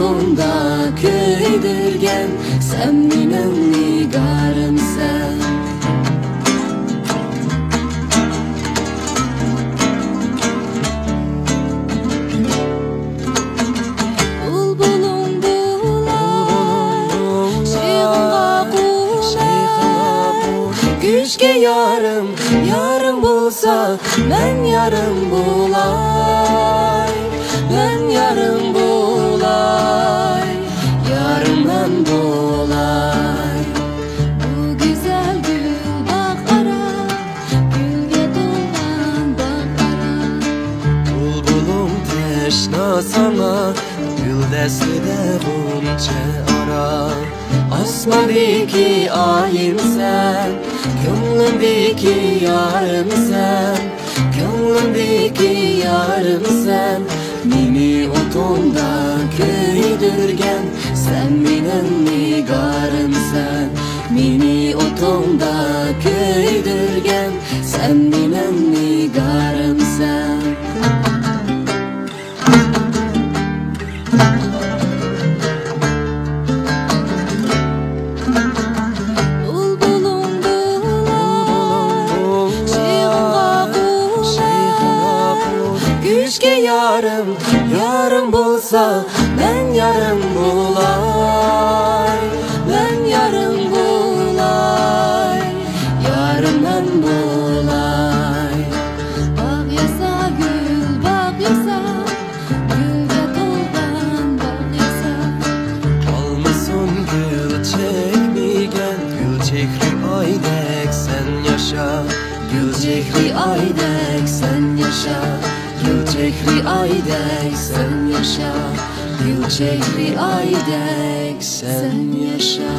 otunda köydürgen, sen menin nigarımsan. Güçke yarım, yarım bulsa, ben yarım bulay, ben yarım bulay, yarım ben bulay. Bu güzel gül bakara, gülge dolgan bakara. Bulbulum teşna sana, gül destide bunca ara. Asmadaki ayım sen, gönlümdeki yarım sen, gönlümdeki yarım sen. Meni otunda köydürgen, sen menin nigarımsan. Meni otunda köydürgen, sen menin nigarımsan. Güçke yarım, yarım bulsa, ben yarım bulay, ben yarım bulay, yarım ben bulay. Bak yasa gül, bak yasa, gülge dolgan bak yasa. Kalmasın gül çekmegen, gül çekri aydek sen yaşa. Gül çekri aydek sen yaşa. Gül çekri aydek sen yaşa. Gül çekri aydek sen yaşa.